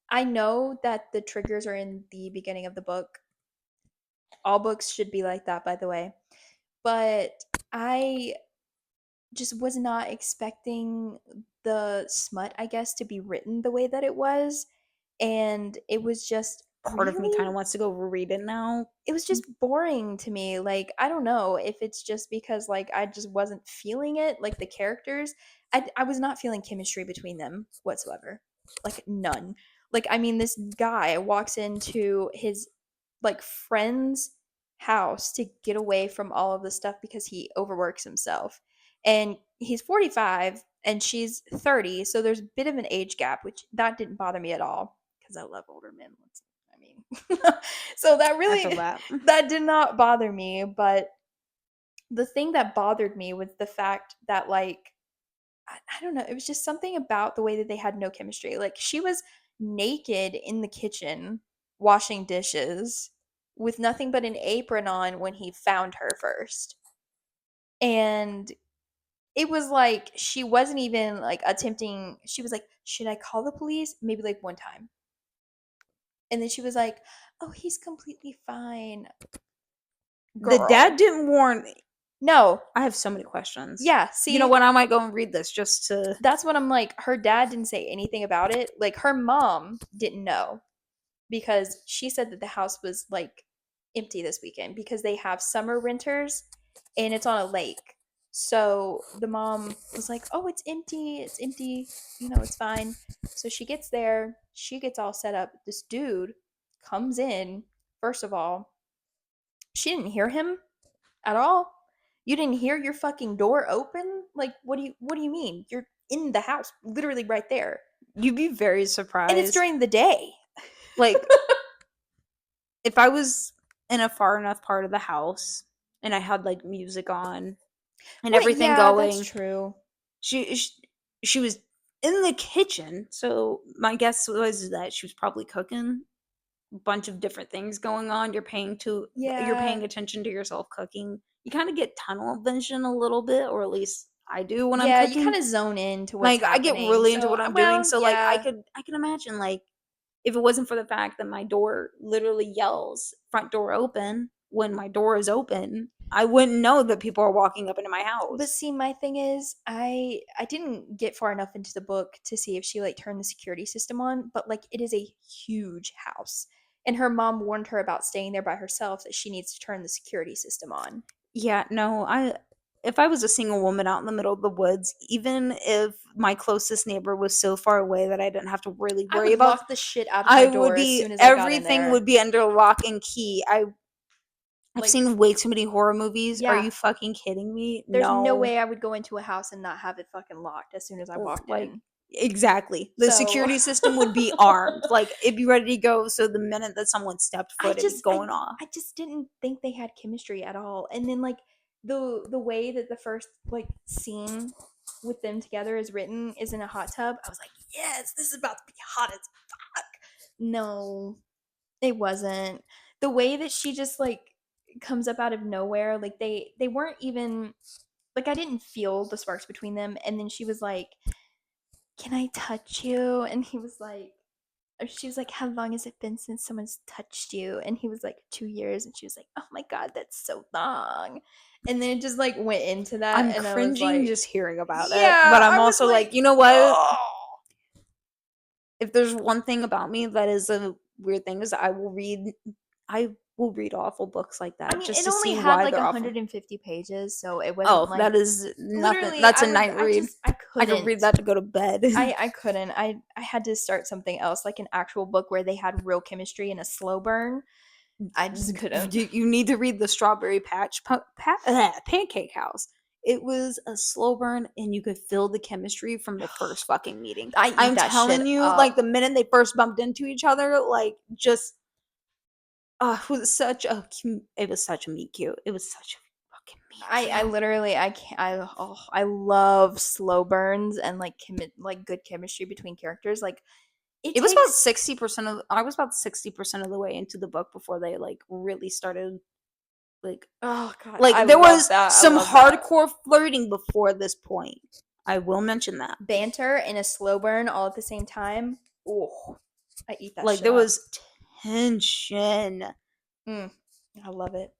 I know that the triggers are in the beginning of the book. All books should be like that, by the way. But I just was not expecting the smut, I guess, to be written the way that it was. And it was just Part of me kind of really, wants to go read it now. it was just boring to me. Like, I don't know if it's just because, like, I just wasn't feeling it. Like, the characters, I was not feeling chemistry between them whatsoever. Like, none. Like, I mean, this guy walks into his, like, friend's house to get away from all of the stuff because he overworks himself. And he's 45 and she's 30. So there's a bit of an age gap, which that didn't bother me at all because I love older men. I mean, so that I feel really, that. that did not bother me. But the thing that bothered me was the fact that, like, I don't know, it was just something about the way that they had no chemistry. Like, she was naked in the kitchen washing dishes with nothing but an apron on when he found her first. And it was like she wasn't even like attempting, she was like, should I call the police? Maybe like one time. And then she was like, oh, he's completely fine. The dad Girl. didn't warn. No. I have so many questions. Yeah, You know see, what? I might go and read this just to. that's what I'm like. Her dad didn't say anything about it. Like, her mom didn't know because she said that the house was like empty this weekend because they have summer renters and it's on a lake. So the mom was like, oh, it's empty. It's empty. It's fine. So she gets there. She gets all set up. This dude comes in. First of all, she didn't hear him at all. You didn't hear your fucking door open? Like, what do you mean? You're in the house, literally right there. You'd be very And it's surprised. during the day. Like, if I was in a far enough part of the house and I had like music on and Well, everything yeah, that's going, true. she she was in the kitchen. So my guess was that she was probably cooking. bunch of different things going on. You're Yeah. paying attention to yourself cooking. You kind of get tunnel vision a little bit, or at least I do when I'm Yeah, you cooking. kind of zone into what's Like I get happening. really into So, what I'm doing. well, So like yeah. I can imagine like if it wasn't for the fact that my door literally yells front door open when my door is open, I wouldn't know that people are walking up into my But house. see, my thing is, I didn't get far enough into the book to see if she like turned the security system on, but like it is a huge house. And her mom warned her about staying there by herself that she needs to turn the security system on. Yeah, no, I if I was a single woman out in the middle of the woods, even if my closest neighbor was so far away that I didn't have to really I worry would about, lock the shit out of my I would door as be soon as I got in everything there. would be under lock and key. I've Like, seen way too many horror movies. Are yeah, you fucking kidding me? there's no No. way I would go into a house and not have it fucking locked as soon as I walked Like in. exactly. The So security system would be armed. Like it'd be ready to go so the minute that someone stepped I foot it'd be just I going off. I just didn't think they had chemistry at all. And then like the way that the first like scene with them together is written is in a hot tub. I was like, "Yes, this is about to be hot as fuck." No, it wasn't. The way that she just like comes up out of nowhere, like they weren't even like I didn't feel the sparks between them and then she was like, "Can I touch you?" And he was like or she was like, "How long has it been since someone's touched you?" And he was like, "2 years." And she was like, "Oh my God, that's so long." And then it just like went into that. I'm And I was cringing like, just hearing about it, but yeah, I'm I was also like, like, you know what? oh. If there's one thing about me that is a weird thing is I will read awful books like I that mean, just it to only see had why like they're awful. 150 pages. So it wasn't Oh, like that is nothing. literally, That's a night read. I I could read couldn't. that to go to bed. I couldn't. I had to start something else, like an actual book where they had real chemistry and a slow burn. I just couldn't. You need to read the Strawberry Pancake House. It was a slow burn, and you could feel the chemistry from the first fucking meeting. I eat I'm that shit telling you, like up. the minute they first bumped into each other, like just it was such a meet cute. It was such a fucking meet I cute. literally I can't I love slow burns and like like good chemistry between characters. Like it It was about takes 60% of I was about 60% of the way into the book before they like really started like oh god, I like there love was that. I some love that. hardcore flirting before this point. I will mention that. Banter and a slow burn all at the same time. Oh, I eat that Like shit there up. was tension. Mm, I love it.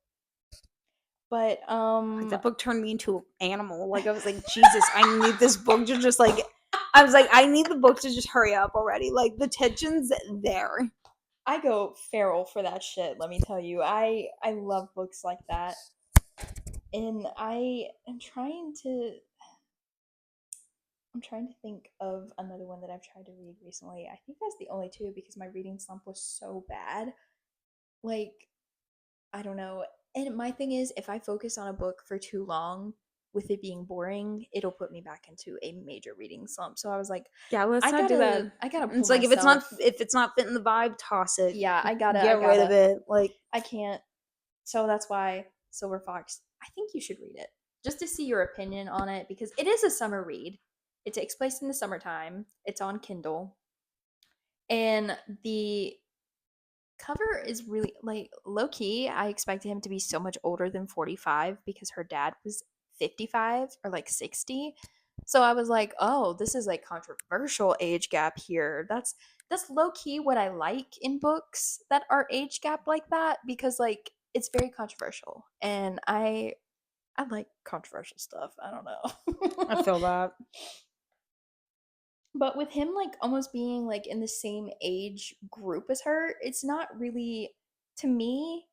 But Like that book turned me into an animal. Like I was like, Jesus, I need this book to just like I was like, I need the book to just hurry up already. Like the tension's there. I go feral for that shit, let me tell you. I love books like that. And I am trying to think of another one that I've tried to read recently. I think that's the only two because my reading slump was so bad. Like, I don't know. And my thing is, if I focus on a book for too long with it being boring, it'll put me back into a major reading slump. So I was like, Yeah, let's not do that. I gotta pull It's like myself. if it's not fitting the vibe, toss it. Yeah, I Get rid of gotta. it. Like I can't. So that's why Silver Fox, I think you should read it just to see your opinion on it because it is a summer read. It takes place in the summertime. It's on Kindle. And the cover is really like low key. I expected him to be so much older than 45 because her dad was 55 or like 60. So I was like, "Oh, this is like controversial age gap here." That's low key what I like in books that are age gap like that because like it's very controversial and I like controversial stuff. I don't I know. feel that. But with him like almost being like in the same age group as her, it's not really to me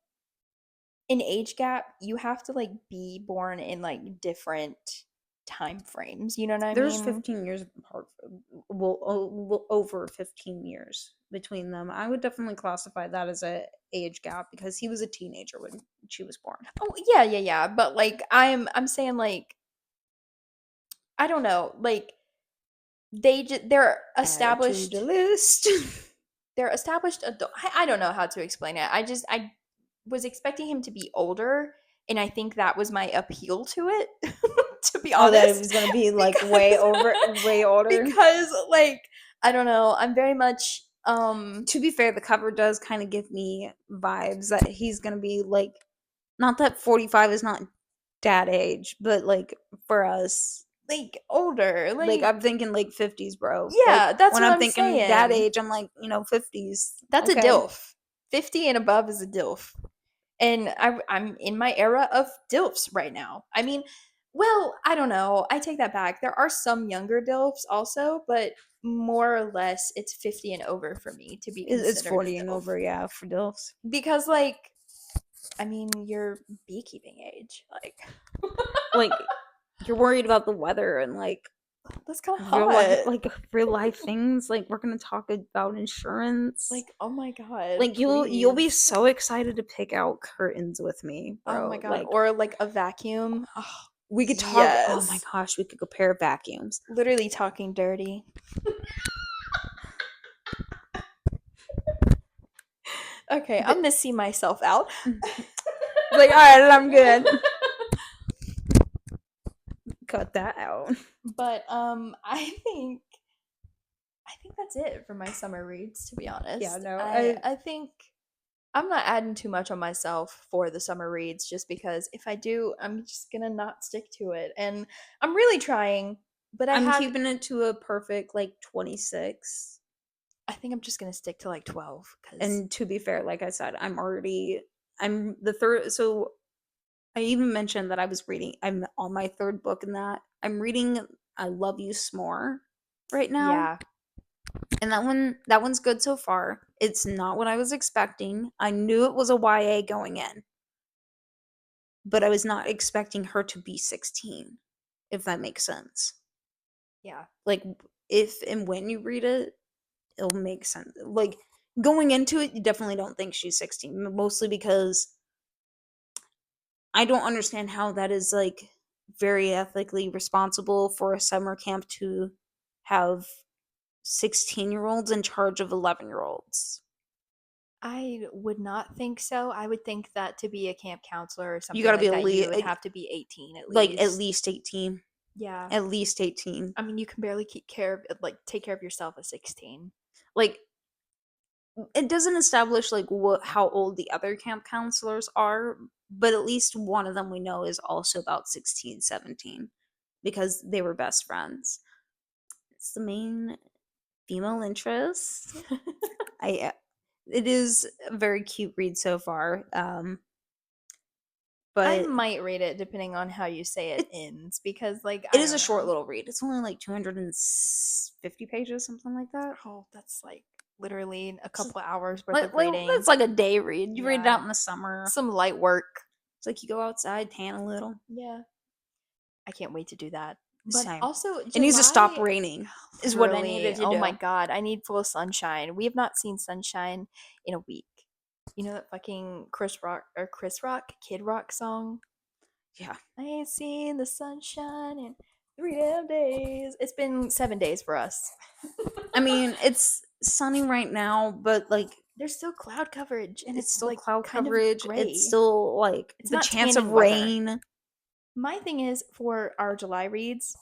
an age gap. You have to like be born in like different time frames. You know what I There's mean? 15 years apart. Well, over 15 years between them. I would definitely classify that as a age gap because he was a teenager when she was born. Oh yeah, yeah, yeah. But like I'm saying like I don't know, like they're Add to established the list. they're established adult. I don't know how to explain it. I was expecting him to be older, and I think that was my appeal to it. To be Oh, that it honest, was gonna be like because way older. because like I don't know, I'm very much To be fair, the cover does kind of give me vibes that he's gonna be like, not that 45 is not dad age, but like for us, like older, like like I'm thinking like 50s, bro. Like yeah, that's when what I'm I'm thinking dad saying. age, I'm like, 50s. That's a Okay. DILF. 50 and above is a DILF. And I'm in my era of DILFs right now. I mean, well, I don't know. I take that back. There are some younger DILFs also, but more or less it's 50 and over for me to be It's considered a 40 and DILF. over, yeah, for DILFs. Because, like, I mean, you're beekeeping age. Like, Like you're worried about the weather and like that's kind of real life, hot. real life things. Like we're gonna talk about insurance. Like, oh my God, Like you'll be please. so excited to pick out curtains with me, Oh my bro. God. Like Or like a vacuum. Oh, we could talk. Oh my yes. gosh, we could compare vacuums. Literally talking dirty. Okay, I'm gonna see myself out. Like, all right, I'm good. Cut that out. But I think that's it for my summer reads, to be honest. Yeah, no, I think I'm not adding too much on myself for the summer reads just because if I do, I'm just gonna not stick to it. And I'm really trying, but I'm keeping it to a perfect like 26. I think I'm just gonna stick to like 12 because And to be fair, like I said, I'm the third. So I even mentioned that I'm on my third book in that. I'm reading I Love You S'more right now. yeah, And that one's good so far. It's not what I was expecting. I knew it was a YA going in, but I was not expecting her to be 16, if that makes sense. yeah. Like if and when you read it, it'll make sense. Like going into it, you definitely don't think she's 16, mostly because I don't understand how that is like very ethically responsible for a summer camp to have 16-year-olds in charge of 11-year-olds. I would not think so. I would think that to be a camp counselor or You something got to be like at that, you least would have to be 18 at like at least. least 18. Yeah. At least 18. I mean, you can barely take care of yourself at 16. Like it doesn't establish like how old the other camp counselors are, but at least one of them we know is also about 16, 17 because they were best friends. It's the main female interest. I It is a very cute read so far. I But might read it depending on how you say it ends because, like, it I is a don't short know. little read. It's only like 250 pages, something like that. Oh, that's like literally a It's couple hours worth of like reading. that's like a day read. You read it out Yeah. in the summer. Some light work. It's like you go outside, tan a little. Yeah. I can't wait to do that. But Same. also, It needs to stop July, raining. Is what I needed to oh do. my God, I need full sunshine. We have not seen sunshine in a week. You know that fucking Kid Rock song? Yeah. I ain't seen the sunshine in 3 damn days. It's been 7 days for us. I mean, it's sunny right now, but like There's still cloud coverage, and it's it's still like cloud kind of coverage. gray. It's still like It's the not chance of tanning weather. rain. My thing is for our July reads,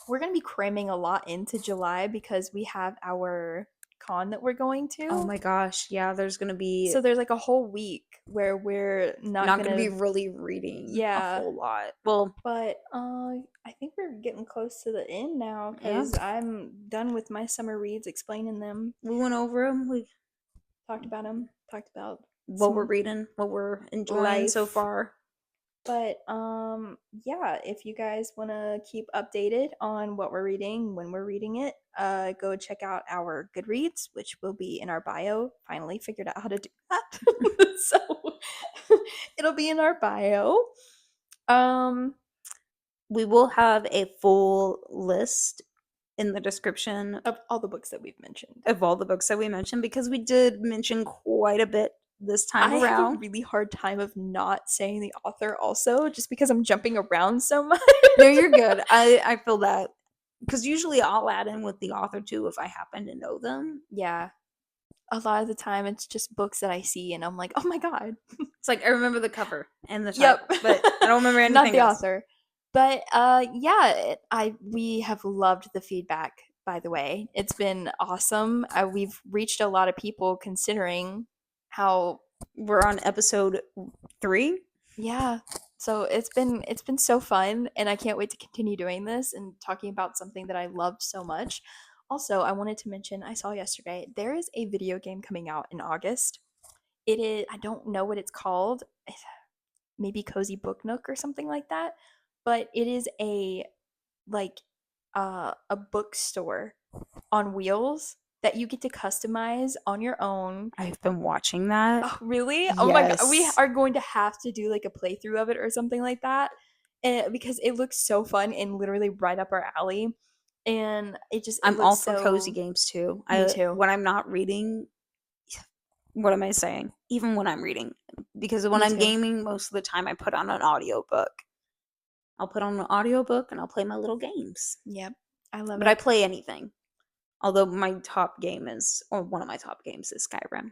we're gonna be cramming a lot into July because we have our con that we're going to. Oh my gosh, yeah, there's gonna be So there's like a whole week where we're not gonna be really reading a whole lot. Well, but I think we're getting close to the end now yeah, because I'm done with my summer reads, explaining them, we went over them. We talked about them, talked about what we're some reading, what we're enjoying so life. far. But yeah, if you guys want to keep updated on what we're reading, when we're reading it, go check out our Goodreads, which will be in our bio. Finally figured out how to do that. So it'll be in our bio. We will have a full list in the description Of all the books that we've mentioned. of all the books that we mentioned because we did mention quite a bit this time I have a around. really hard time of not saying the author also, just because I'm jumping around so much. No, you're good. I feel that because usually I'll add in with the author too if I happen to know them. Yeah. A lot of the time it's just books that I see and I'm like, oh my God. It's like I remember the cover and the title, Yep. but I don't remember anything Not the else. author. But yeah, we have loved the feedback by the way. It's been awesome. We've reached a lot of people considering how We're on episode 3. yeah. So it's been so fun and I can't wait to continue doing this and talking about something that I love so much. Also, I wanted to mention I saw yesterday there is a video game coming out in August. It is I don't know what it's called. Maybe Cozy Book Nook or something like that, but it is like a bookstore on wheels that you get to customize on your own. I've been watching that. Oh, really? Oh my god, we Yes. are going to have to do like a playthrough of it or something like that, because it looks so fun and literally right up our alley. And it I'm all looks for cozy so. games too. Me too. When I'm not reading, what am I saying? Even when I'm reading, because when Me I'm too. gaming, most of the time I put on an audiobook. I'll put on an audiobook and I'll play my little games. Yep, I love But I it. play anything. Although my top game is, or one of my top games is Skyrim.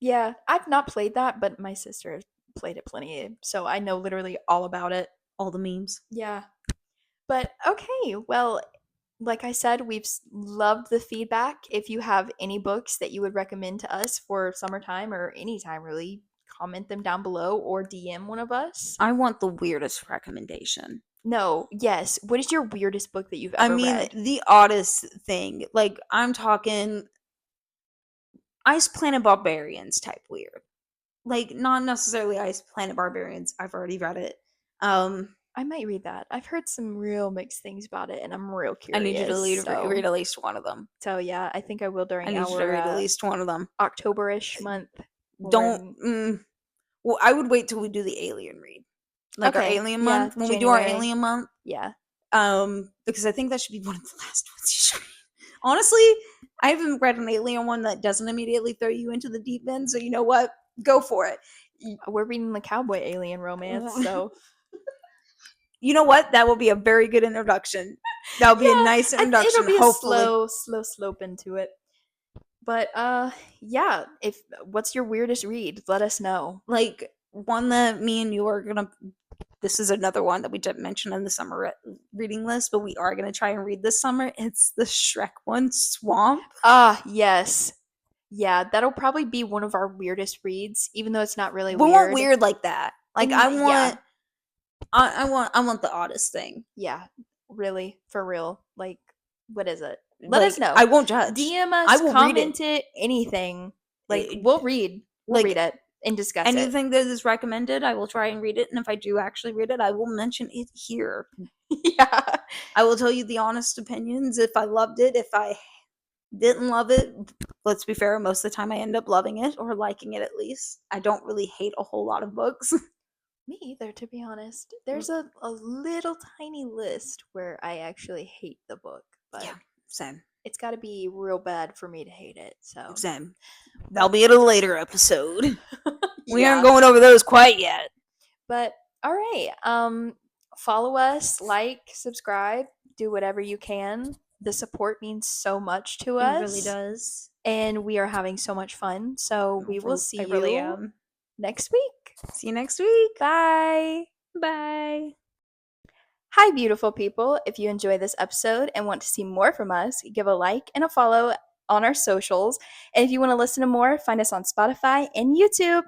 Yeah, I've not played that, but my sister played it plenty, so I know literally all about it. All the memes. Yeah. But okay, well, like I said, loved the feedback. If you have any books that you would recommend to us for summertime or anytime really, comment them down below or DM one of us. I want the weirdest recommendation. No, yes. What is your weirdest book that you've I ever mean, read? the oddest thing. Like, I'm talking Ice Planet Barbarians type weird. Like, not necessarily Ice Planet Barbarians. I've already read it. I might read that. I've heard some real mixed things about it, and I'm real I need you to curious. read at least one of them. So yeah, I think I will I during need you to our read at least one of them. October-ish month. when we're Don't. in- Well, I would wait till we do the Alien read, like our Okay, Alien yeah, month. When we do our January. Alien month, Yeah. because I think that should be one of the last ones you should read. Honestly, I haven't read an Alien one that doesn't immediately throw you into the deep end. So you know what? Go for it. We're reading the cowboy alien romance, so You know what? That will be a very good introduction. That will be a yeah, nice it'll introduction. be a Hopefully, slow slope into it. But yeah, if what's your weirdest read? Let us know. like one that me and you are gonna. This is another one that we didn't mention in the summer reading list, but we are gonna try and read this summer. It's the Shrek one, Swamp. Ah, yes. Yeah, that'll probably be one of our weirdest reads, even though it's not really We want weird. weird like that. Like And yeah, I want the oddest thing. yeah, really, for real. Like, what is it? Let Like, us know. I won't judge. DM I us, will read comment it. it, anything. Like, Eh, we'll read. We'll like read it and discuss it. anything that is recommended, I will try and read it. And if I do actually read it, I will mention it here. Yeah. I will tell you the honest opinions. If I loved it, if I didn't love it, let's be fair, most of the time I end up loving it or liking it at least. I don't really hate a whole lot of books. Me either, to be honest. There's a little tiny list where I actually hate the book, but Yeah, same. it's got to be real bad for me to hate it. So, Same. That'll be at a later episode. We yeah. aren't going over those quite yet. But all right, follow us, like, subscribe, do whatever you can. The support means so much to us. It really does. And we are having so much fun. So we will see I really you am. next week. See you next week. Bye. Bye. Hi, beautiful people. If you enjoy this episode and want to see more from us, give a like and a follow on our socials. And if you want to listen to more, find us on Spotify and YouTube.